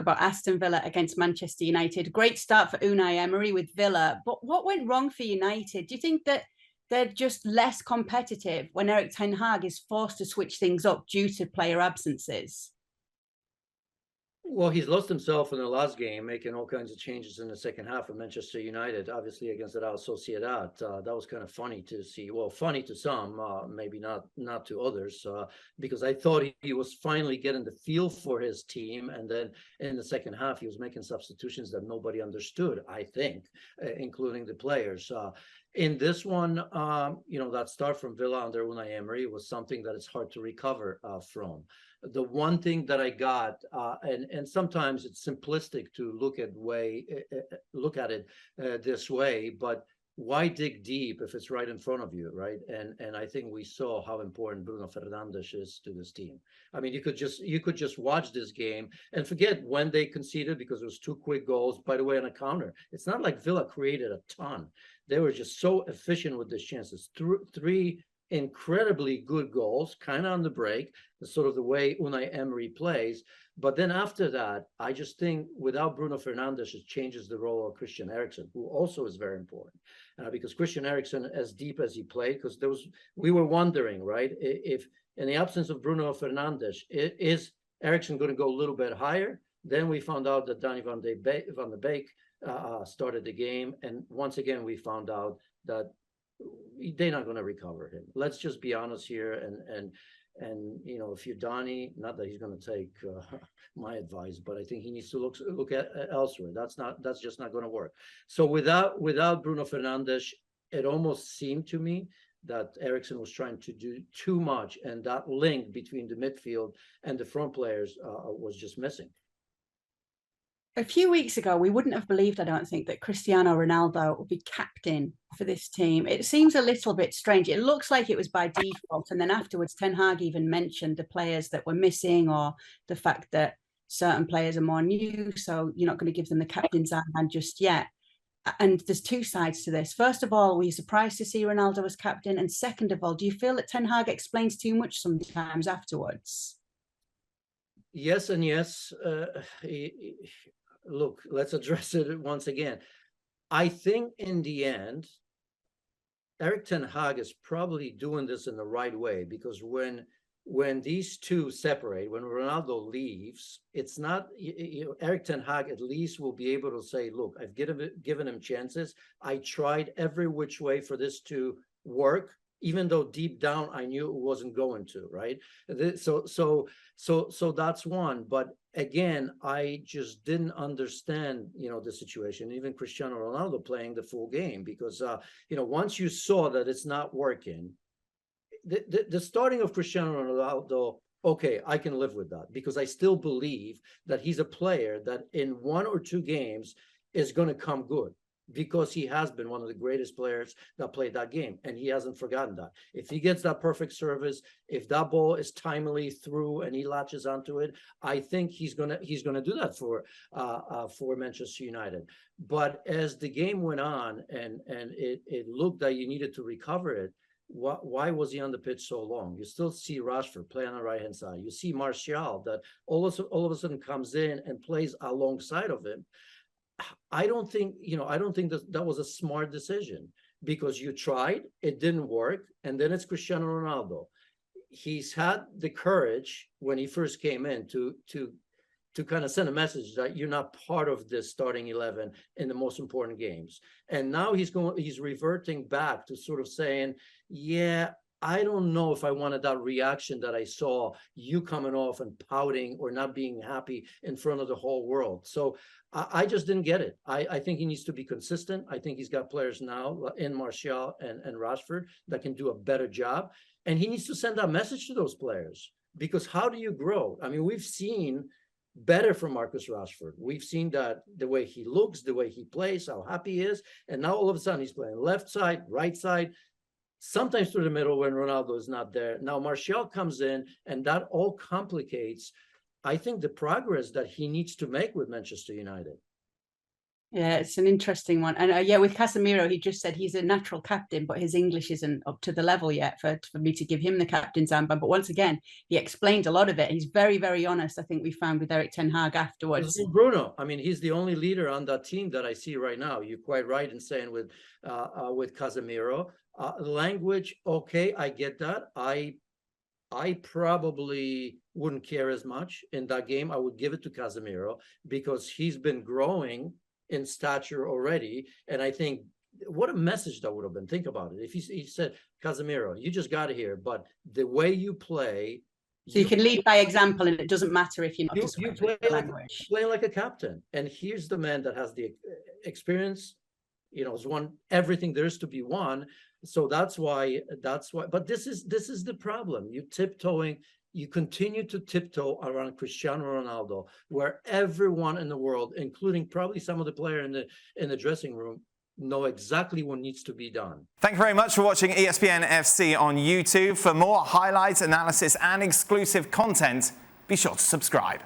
about Aston Villa against Manchester United. Great start for Unai Emery with Villa, but what went wrong for United? Do you think that they're just less competitive when Erik ten Hag is forced to switch things up due to player absences? Well, he's lost himself in the last game, making all kinds of changes in the second half of Manchester United, obviously against Real Sociedad. That was kind of funny to see. Well, funny to some, maybe not to others, because I thought he was finally getting the feel for his team. And then in the second half, he was making substitutions that nobody understood, I think, including the players. In this one, that start from Villa under Unai Emery was something that it's hard to recover from. The one thing that I got, and sometimes it's simplistic to look at it this way, but why dig deep if it's right in front of you, right? And I think we saw how important Bruno Fernandes is to this team. I mean, you could just watch this game and forget when they conceded because it was 2 quick goals. By the way, on a counter, it's not like Villa created a ton. They were just so efficient with these chances. Three incredibly good goals, kind of on the break, sort of the way Unai Emery plays. But then after that, I just think without Bruno Fernandes, it changes the role of Christian Eriksen, who also is very important. Because Christian Eriksen, as deep as he played, because we were wondering, right, if in the absence of Bruno Fernandes, is Eriksen going to go a little bit higher? Then we found out that Danny van de Beek started the game. And once again, we found out that they're not going to recover him. Let's just be honest here. And if you're Donny, not that he's going to take my advice, but I think he needs to look at elsewhere. That's just not going to work. So without Bruno Fernandes, it almost seemed to me that Eriksen was trying to do too much, and that link between the midfield and the front players was just missing. A few weeks ago, we wouldn't have believed, I don't think, that Cristiano Ronaldo would be captain for this team. It seems a little bit strange. It looks like it was by default. And then afterwards, Ten Hag even mentioned the players that were missing or the fact that certain players are more new. So you're not going to give them the captain's armband just yet. And there's 2 sides to this. First of all, were you surprised to see Ronaldo as captain? And second of all, do you feel that Ten Hag explains too much sometimes afterwards? Yes and yes. Look, let's address it once again. I think in the end, Erik ten Hag is probably doing this in the right way, because when these two separate, when Ronaldo leaves, it's not, Erik ten Hag at least will be able to say, look, I've given him chances. I tried every which way for this to work, even though deep down I knew it wasn't going to, right? So that's one. But again, I just didn't understand, the situation, even Cristiano Ronaldo playing the full game, because, once you saw that it's not working, the starting of Cristiano Ronaldo, okay, I can live with that, because I still believe that he's a player that in 1 or 2 games is going to come good, because he has been one of the greatest players that played that game, and he hasn't forgotten that. If he gets that perfect service, if that ball is timely through and he latches onto it, I think he's gonna do that for Manchester United. But as the game went on and it looked that you needed to recover it, why was he on the pitch so long? You still see Rashford play on the right hand side. You see Martial that all of a sudden comes in and plays alongside of him. I don't think that was a smart decision, because you tried, it didn't work, and then it's Cristiano Ronaldo. He's had the courage when he first came in to kind of send a message that you're not part of this starting 11 in the most important games. And now he's reverting back to sort of saying, yeah, I don't know if I wanted that reaction that I saw, you coming off and pouting or not being happy in front of the whole world. So I just didn't get it. I think he needs to be consistent. I think he's got players now in Martial and Rashford that can do a better job. And he needs to send that message to those players, because how do you grow? I mean, we've seen better from Marcus Rashford. We've seen that the way he looks, the way he plays, how happy he is. And now all of a sudden he's playing left side, right side, sometimes through the middle when Ronaldo is not there. Now Martial comes in, and that all complicates, I think, the progress that he needs to make with Manchester United. Yeah, it's an interesting one. And yeah, with Casemiro, he just said he's a natural captain, but his English isn't up to the level yet for me to give him the captain's armband. But once again, he explained a lot of it. He's very, very honest, I think we found with Erik ten Hag afterwards. Bruno, I mean, he's the only leader on that team that I see right now. You're quite right in saying with Casemiro. Language, okay, I get that. I probably wouldn't care as much in that game. I would give it to Casemiro because he's been growing in stature already. And I think what a message that would have been. Think about it. If he said, Casemiro, you just got here, but the way you play. So you can lead by example, and it doesn't matter if you're not you play like a captain. And here's the man that has the experience, has won everything there is to be won. So that's why, but this is the problem. You continue to tiptoe around Cristiano Ronaldo, where everyone in the world, including probably some of the players in the dressing room, know exactly what needs to be done. Thank you very much for watching ESPN FC on YouTube. For more highlights, analysis, and exclusive content, be sure to subscribe.